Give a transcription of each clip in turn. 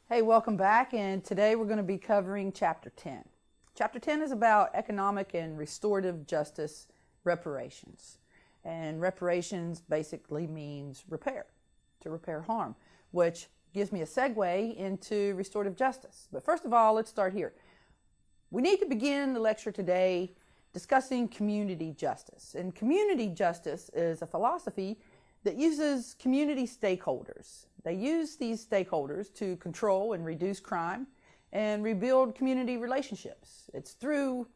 Hey, welcome back, and today we're going to be covering Chapter 10. Chapter 10 is about economic and restorative justice reparations. And reparations basically means repair, to repair harm, which gives me a segue into restorative justice. But first of all, let's start here. We need to begin the lecture today discussing community justice. And community justice is a philosophy that uses community stakeholders. They use these stakeholders to control and reduce crime and rebuild community relationships. It's through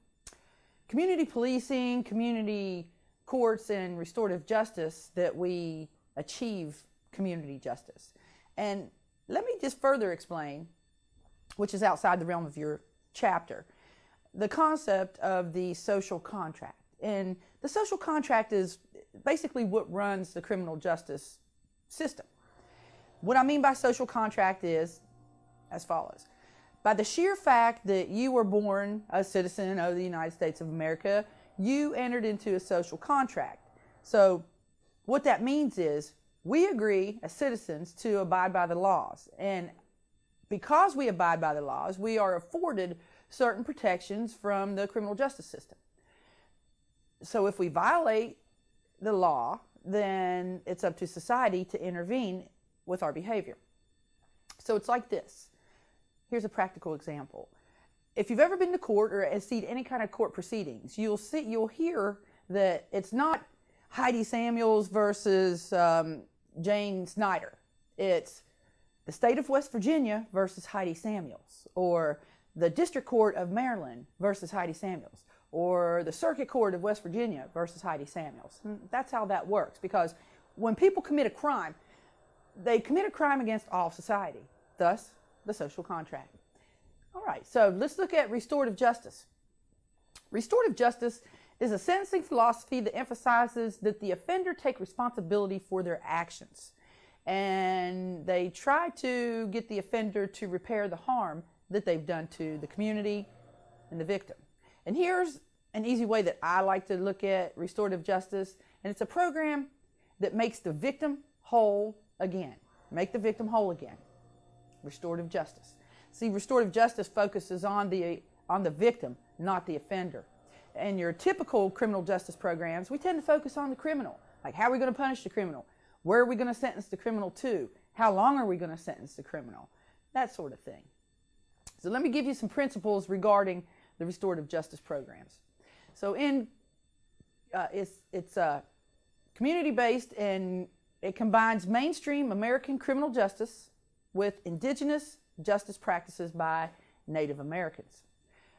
community policing, community courts, and restorative justice that we achieve community justice. And let me just further explain, which is outside the realm of your chapter, the concept of the social contract. And the social contract is basically what runs the criminal justice system. What I mean by social contract is as follows. By the sheer fact that you were born a citizen of the United States of America, you entered into a social contract. So what that means is we agree as citizens to abide by the laws. And because we abide by the laws, we are afforded certain protections from the criminal justice system. So if we violate the law, then it's up to society to intervene with our behavior. So it's like this. Here's a practical example. If you've ever been to court or seen any kind of court proceedings, you'll hear that it's not Heidi Samuels versus Jane Snyder. It's the state of West Virginia versus Heidi Samuels, or the District Court of Maryland versus Heidi Samuels, or the Circuit Court of West Virginia versus Heidi Samuels. And that's how that works, because when people commit a crime, they commit a crime against all of society, thus the social contract. All right, so let's look at restorative justice. Restorative justice is a sentencing philosophy that emphasizes that the offender take responsibility for their actions. And they try to get the offender to repair the harm that they've done to the community and the victim. And here's an easy way that I like to look at restorative justice, and it's a program that makes the victim whole again. Make the victim whole again. Restorative justice. See, restorative justice focuses on the victim, not the offender. And your typical criminal justice programs, we tend to focus on the criminal. Like, how are we going to punish the criminal? Where are we going to sentence the criminal to? How long are we going to sentence the criminal? That sort of thing. So let me give you some principles regarding the restorative justice programs. So it's community-based, and it combines mainstream American criminal justice with indigenous justice practices by Native Americans.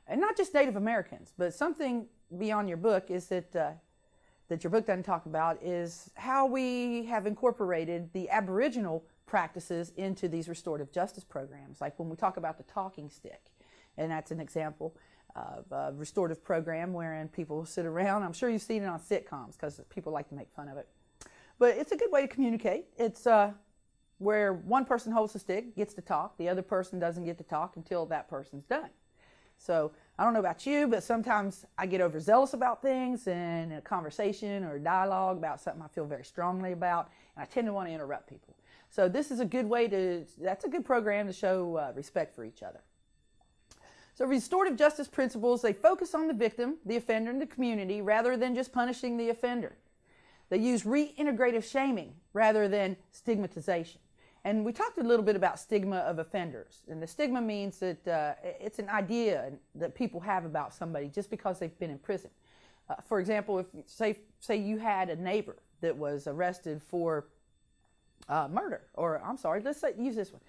And not just Native Americans, but something beyond your book is that your book doesn't talk about is how we have incorporated the Aboriginal practices into these restorative justice programs. Like when we talk about the talking stick, and that's an example of a restorative program wherein people sit around. I'm sure you've seen it on sitcoms because people like to make fun of it. But it's a good way to communicate. It's where one person holds the stick, gets to talk. The other person doesn't get to talk until that person's done. So I don't know about you, but sometimes I get overzealous about things in a conversation or a dialogue about something I feel very strongly about, and I tend to want to interrupt people. So this is a good way that's a good program to show respect for each other. So restorative justice principles, they focus on the victim, the offender, and the community rather than just punishing the offender. They use reintegrative shaming rather than stigmatization. And we talked a little bit about stigma of offenders. And the stigma means that it's an idea that people have about somebody just because they've been in prison. For example, if say you had a neighbor that was arrested for murder, or I'm sorry, use this one.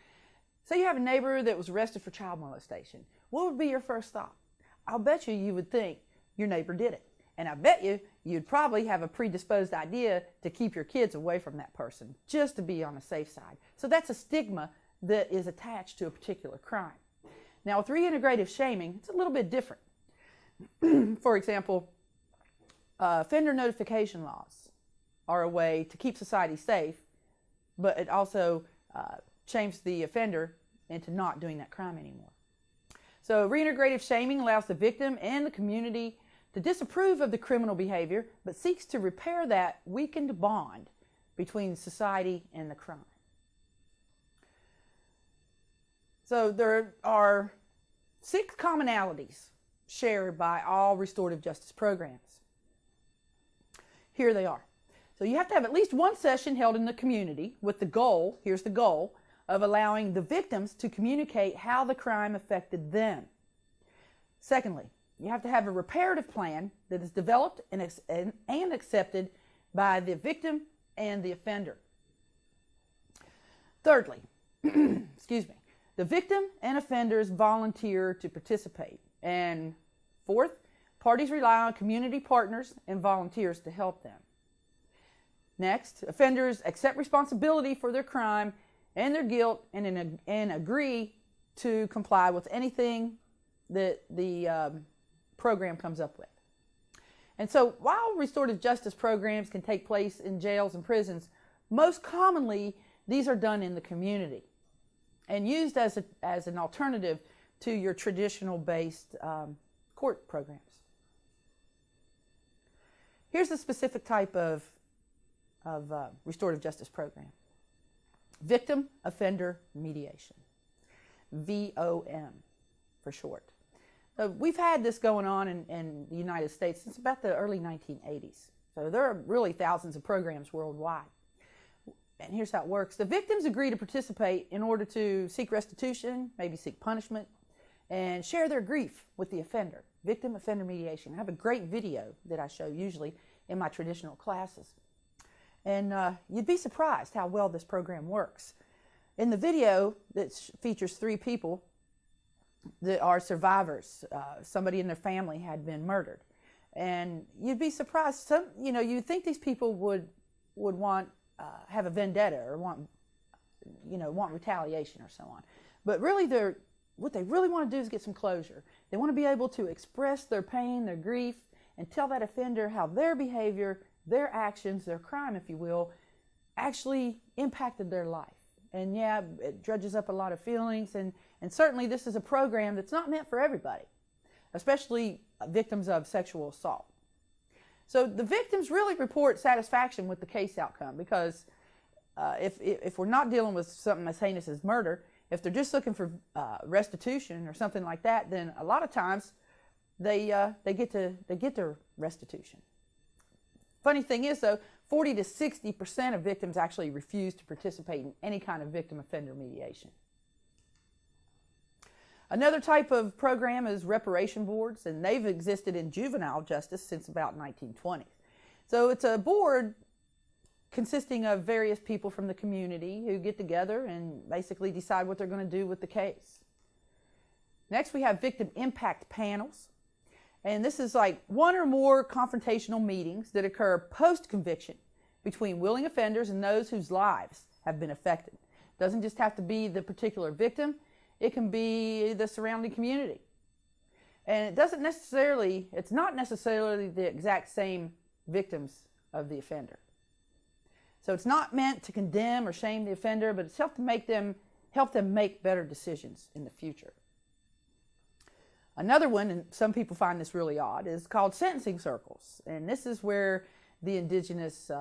Say you have a neighbor that was arrested for child molestation. What would be your first thought? I'll bet you would think your neighbor did it. And I bet you'd probably have a predisposed idea to keep your kids away from that person, just to be on the safe side. So that's a stigma that is attached to a particular crime. Now with reintegrative shaming, it's a little bit different. For example, offender notification laws are a way to keep society safe, but it also shames the offender into not doing that crime anymore. So reintegrative shaming allows the victim and the community to disapprove of the criminal behavior, but seeks to repair that weakened bond between society and the crime. So there are 6 commonalities shared by all restorative justice programs. Here they are. So you have to have at least one session held in the community with the goal, here's the goal, of allowing the victims to communicate how the crime affected them. Secondly, you have to have a reparative plan that is developed and accepted by the victim and the offender. Thirdly, excuse me, the victim and offenders volunteer to participate. And fourth, parties rely on community partners and volunteers to help them. Next, offenders accept responsibility for their crime and their guilt and agree to comply with anything that the program comes up with. And so while restorative justice programs can take place in jails and prisons, most commonly these are done in the community and used as an alternative to your traditional based court programs. Here's a specific type of restorative justice program. Victim Offender Mediation, VOM for short. We've had this going on in the United States since about the early 1980s. So there are really thousands of programs worldwide. And here's how it works. The victims agree to participate in order to seek restitution, maybe seek punishment, and share their grief with the offender. Victim Offender Mediation. I have a great video that I show usually in my traditional classes. And you'd be surprised how well this program works. In the video that features 3 people that are survivors, somebody in their family had been murdered. And you'd be surprised, you'd think these people would want, have a vendetta or want retaliation or so on. But really what they really want to do is get some closure. They want to be able to express their pain, their grief, and tell that offender how their behavior, their actions, their crime, if you will, actually impacted their life. And yeah, it dredges up a lot of feelings, and certainly this is a program that's not meant for everybody, especially victims of sexual assault. So the victims really report satisfaction with the case outcome because if we're not dealing with something as heinous as murder, if they're just looking for restitution or something like that, then a lot of times they get their restitution. Funny thing is, though, 40 to 60% of victims actually refuse to participate in any kind of victim offender mediation. Another type of program is reparation boards, and they've existed in juvenile justice since about 1920. So it's a board consisting of various people from the community who get together and basically decide what they're going to do with the case. Next, we have victim impact panels. And this is like 1 or more confrontational meetings that occur post-conviction between willing offenders and those whose lives have been affected. It doesn't just have to be the particular victim. It can be the surrounding community. And it's not necessarily the exact same victims of the offender. So it's not meant to condemn or shame the offender, but it's help them make better decisions in the future. Another one, and some people find this really odd, is called sentencing circles. And this is where the indigenous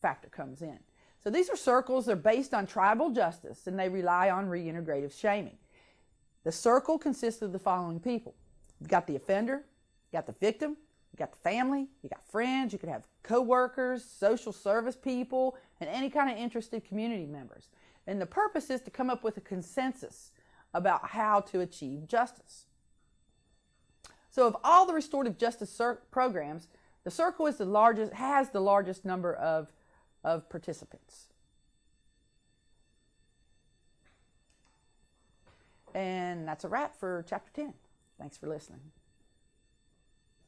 factor comes in. So these are circles, they're based on tribal justice, and they rely on reintegrative shaming. The circle consists of the following people. You've got the offender, you got the victim, you got the family, you got friends, you could have co-workers, social service people, and any kind of interested community members. And the purpose is to come up with a consensus about how to achieve justice. So of all the restorative justice programs, the circle is has the largest number of participants. And that's a wrap for Chapter 10. Thanks for listening.